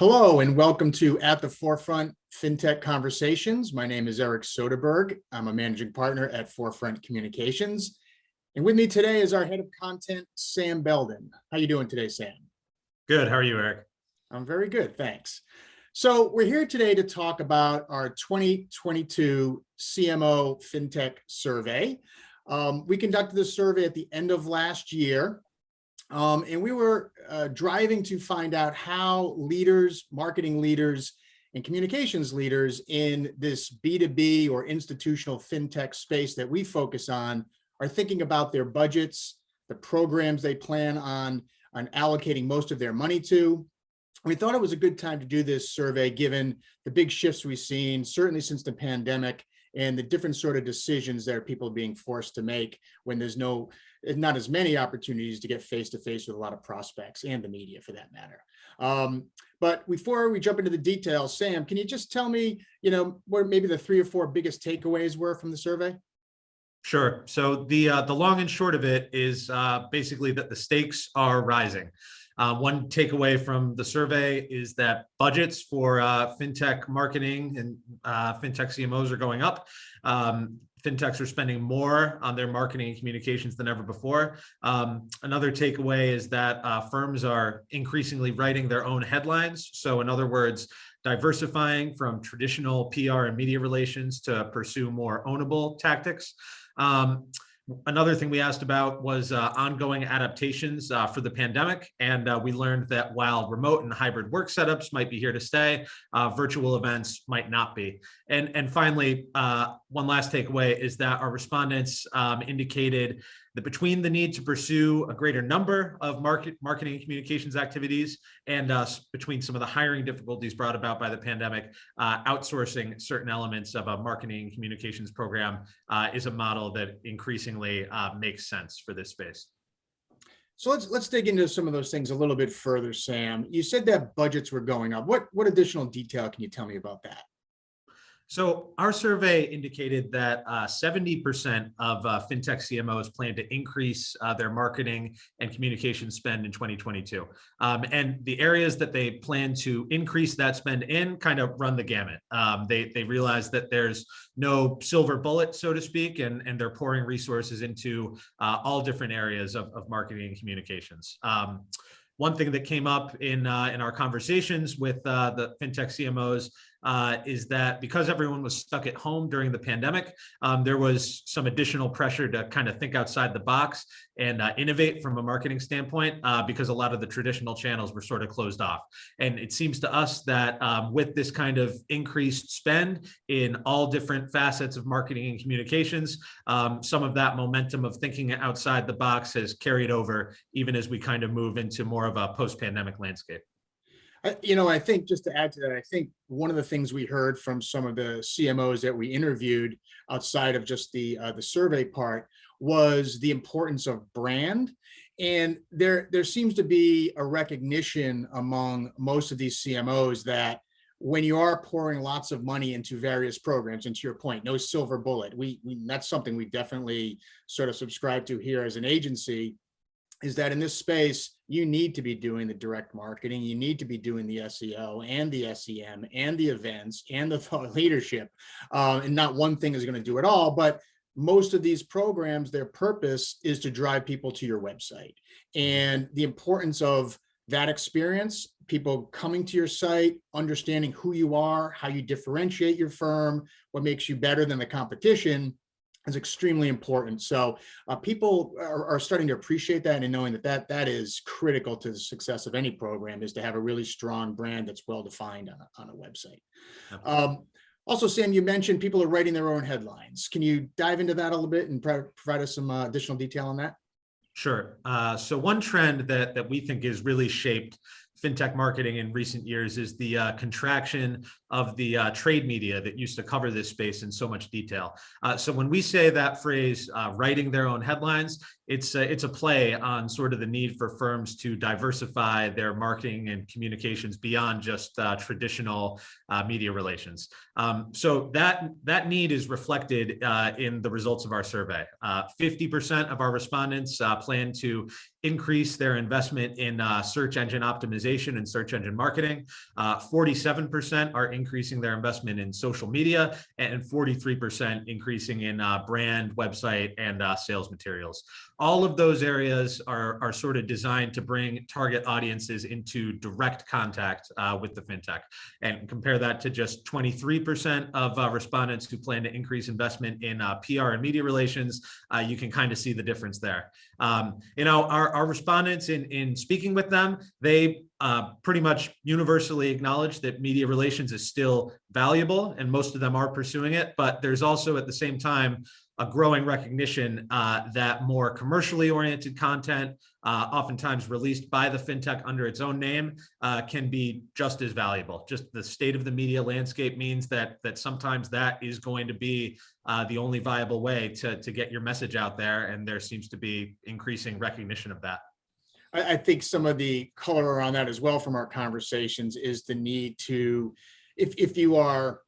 Hello and welcome to At the Forefront Fintech Conversations. My name is Eric Soderberg. I'm a managing partner at Forefront Communications. And with me today is our head of content, Sam Belden. How are you doing today, Sam? Good. How are you, Eric? I'm very good, thanks. So we're here today to talk about our 2022 CMO Fintech Survey. We conducted this survey at the end of last year. And we were driving to find out how leaders, marketing leaders, and communications leaders in this B2B or institutional fintech space that we focus on are thinking about their budgets, the programs they plan on allocating most of their money to. We thought it was a good time to do this survey given the big shifts we've seen, certainly since the pandemic, and the different sort of decisions that people are being forced to make when there's not as many opportunities to get face-to-face with a lot of prospects and the media for that matter. But before we jump into the details, Sam, can you just tell me, what maybe the 3 or 4 biggest takeaways were from the survey? Sure. So the long and short of it is basically that the stakes are rising. One takeaway from the survey is that budgets for fintech marketing and fintech CMOs are going up. Fintechs are spending more on their marketing and communications than ever before. Another takeaway is that firms are increasingly writing their own headlines. So in other words, diversifying from traditional PR and media relations to pursue more ownable tactics. Another thing we asked about was ongoing adaptations for the pandemic. And we learned that while remote and hybrid work setups might be here to stay, virtual events might not be. And finally, one last takeaway is that our respondents indicated that between the need to pursue a greater number of marketing and communications activities and between some of the hiring difficulties brought about by the pandemic, outsourcing certain elements of a marketing and communications program is a model that increasingly makes sense for this space. So let's dig into some of those things a little bit further, Sam. You said that budgets were going up. What additional detail can you tell me about that? So our survey indicated that 70% of fintech CMOs plan to increase their marketing and communication spend in 2022. And the areas that they plan to increase that spend in kind of run the gamut. They realize that there's no silver bullet, so to speak, and they're pouring resources into all different areas of marketing and communications. One thing that came up in our conversations with the fintech CMOs is that because everyone was stuck at home during the pandemic, there was some additional pressure to kind of think outside the box and innovate from a marketing standpoint because a lot of the traditional channels were sort of closed off. And it seems to us that with this kind of increased spend in all different facets of marketing and communications, some of that momentum of thinking outside the box has carried over even as we kind of move into more of a post-pandemic landscape. I think just to add to that, I think one of the things we heard from some of the CMOs that we interviewed outside of just the survey part was the importance of brand. And there seems to be a recognition among most of these CMOs that when you are pouring lots of money into various programs, and to your point, no silver bullet, that's something we definitely sort of subscribe to here as an agency, is that in this space, you need to be doing the direct marketing, you need to be doing the SEO and the SEM and the events and the thought leadership. And not one thing is going to do it all, but most of these programs, their purpose is to drive people to your website. And the importance of that experience, people coming to your site, understanding who you are, how you differentiate your firm, what makes you better than the competition, is extremely important. So people are starting to appreciate that and knowing that is critical to the success of any program, is to have a really strong brand that's well-defined on a website. Also, Sam, you mentioned people are writing their own headlines. Can you dive into that a little bit and provide us some additional detail on that? Sure. So one trend that we think is really shaped fintech marketing in recent years is the contraction of the trade media that used to cover this space in so much detail. So when we say that phrase, writing their own headlines, it's a play on sort of the need for firms to diversify their marketing and communications beyond just traditional media relations. So that need is reflected in the results of our survey. 50% of our respondents plan to increase their investment in search engine optimization optimization and search engine marketing. 47% are increasing their investment in social media, and 43% increasing in brand, website, and sales materials. All of those areas are sort of designed to bring target audiences into direct contact with the fintech. And compare that to just 23% of respondents who plan to increase investment in PR and media relations. You can kind of see the difference there. Our respondents in speaking with them, they pretty much universally acknowledge that media relations is still valuable, and most of them are pursuing it. But there's also at the same time a growing recognition that more commercially oriented content, oftentimes released by the fintech under its own name, can be just as valuable. Just the state of the media landscape means that sometimes that is going to be the only viable way to get your message out there, and there seems to be increasing recognition of that. I think some of the color around that as well from our conversations is the need to, if you are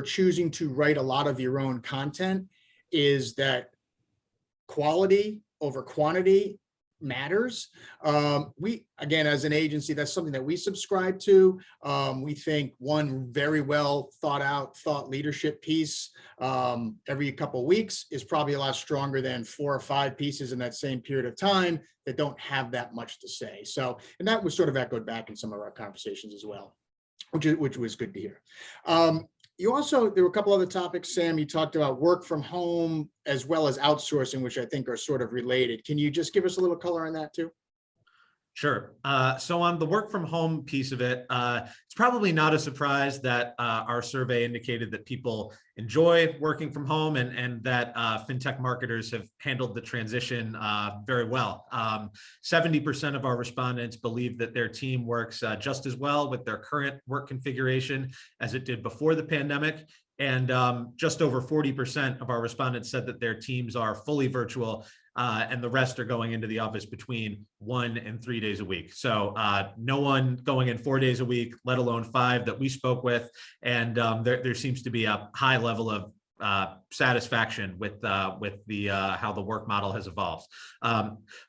choosing to write a lot of your own content, is that quality over quantity matters. We, again, as an agency, that's something that we subscribe to. We think one very well thought leadership piece every couple of weeks is probably a lot stronger than 4 or 5 pieces in that same period of time that don't have that much to say. So, and that was sort of echoed back in some of our conversations as well, which was good to hear. There were a couple other topics, Sam. You talked about work from home as well as outsourcing, which I think are sort of related. Can you just give us a little color on that too? Sure. So on the work from home piece of it, it's probably not a surprise that our survey indicated that people enjoy working from home, and that fintech marketers have handled the transition very well. 70% of our respondents believe that their team works just as well with their current work configuration as it did before the pandemic. And just over 40% of our respondents said that their teams are fully virtual, and the rest are going into the office between 1 and 3 days a week. So no one going in 4 days a week, let alone 5 that we spoke with. And there seems to be a high level of satisfaction with the how the work model has evolved.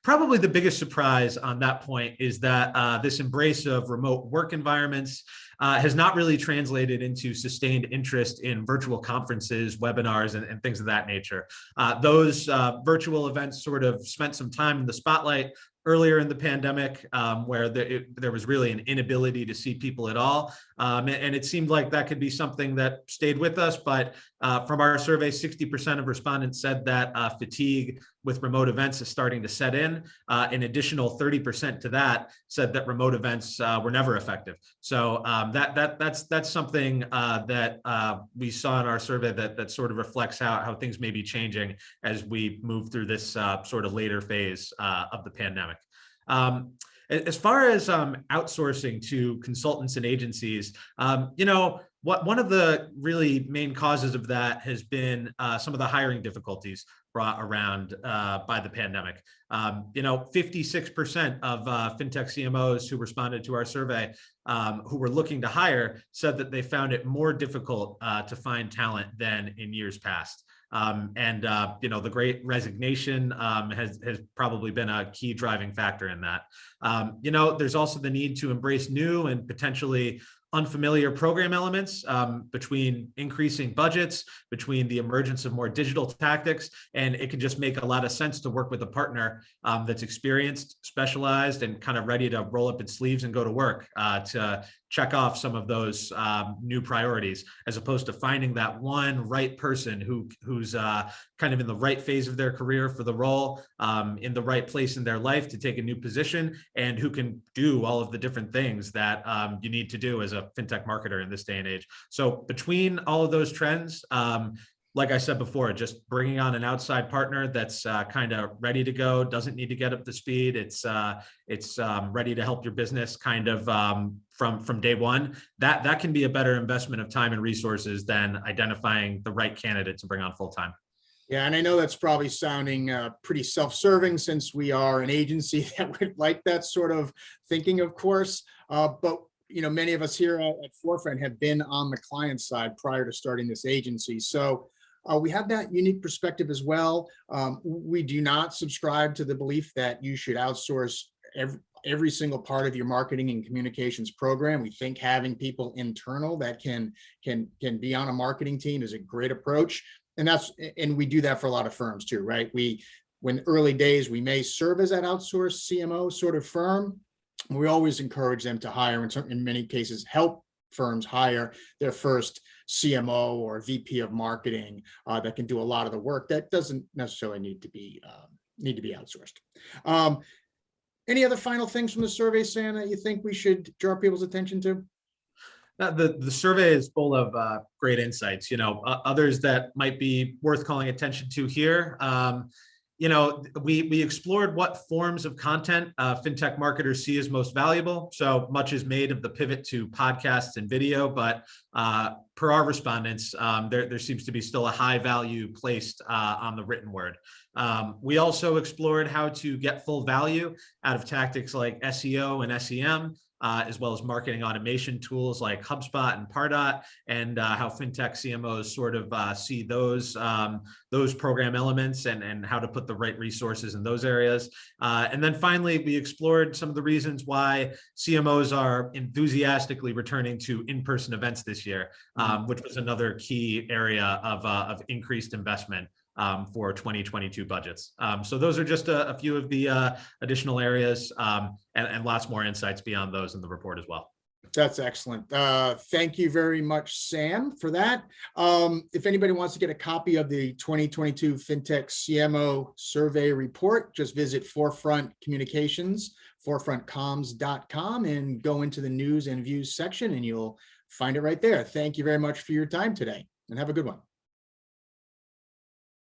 Probably the biggest surprise on that point is that this embrace of remote work environments has not really translated into sustained interest in virtual conferences, webinars, and things of that nature. Those virtual events sort of spent some time in the spotlight earlier in the pandemic, where there was really an inability to see people at all. And it seemed like that could be something that stayed with us. But from our survey, 60% of respondents said that fatigue with remote events is starting to set in. An additional 30% to that said that remote events were never effective. So that's something that we saw in our survey that sort of reflects how things may be changing as we move through this sort of later phase of the pandemic. As far as outsourcing to consultants and agencies, one of the really main causes of that has been some of the hiring difficulties brought around by the pandemic. 56% of Fintech CMOs who responded to our survey who were looking to hire said that they found it more difficult to find talent than in years past. The Great Resignation has probably been a key driving factor in that. There's also the need to embrace new and potentially unfamiliar program elements, between increasing budgets, between the emergence of more digital tactics, and it can just make a lot of sense to work with a partner that's experienced, specialized, and kind of ready to roll up its sleeves and go to work to check off some of those new priorities, as opposed to finding that one right person who's kind of in the right phase of their career for the role, in the right place in their life to take a new position, and who can do all of the different things that you need to do as a fintech marketer in this day and age. So between all of those trends, like I said before, just bringing on an outside partner that's kind of ready to go, doesn't need to get up to speed. It's ready to help your business kind of from day one. That can be a better investment of time and resources than identifying the right candidate to bring on full time. Yeah, and I know that's probably sounding pretty self-serving, since we are an agency that would like that sort of thinking, of course. But many of us here at Forefront have been on the client side prior to starting this agency. So we have that unique perspective as well. We do not subscribe to the belief that you should outsource every single part of your marketing and communications program. We think having people internal that can be on a marketing team is a great approach. And we do that for a lot of firms too, right? When early days, we may serve as that outsourced CMO sort of firm. We always encourage them to hire, in many cases, help firms hire their first CMO or VP of marketing that can do a lot of the work that doesn't necessarily need to be outsourced. Any other final things from the survey, Sam, that you think we should draw people's attention to? The survey is full of great insights. Others that might be worth calling attention to here. We explored what forms of content fintech marketers see as most valuable. So much is made of the pivot to podcasts and video, but per our respondents, there seems to be still a high value placed on the written word. We also explored how to get full value out of tactics like SEO and SEM, as well as marketing automation tools like HubSpot and Pardot, and how Fintech CMOs sort of see those program elements and how to put the right resources in those areas. And then finally, we explored some of the reasons why CMOs are enthusiastically returning to in-person events this year, which was another key area of increased investment for 2022 budgets. So those are just a few of the additional areas and lots more insights beyond those in the report as well. That's excellent. Thank you very much, Sam, for that. If anybody wants to get a copy of the 2022 Fintech CMO Survey Report, just visit Forefront Communications, forefrontcoms.com, and go into the news and views section, and you'll find it right there. Thank you very much for your time today, and have a good one.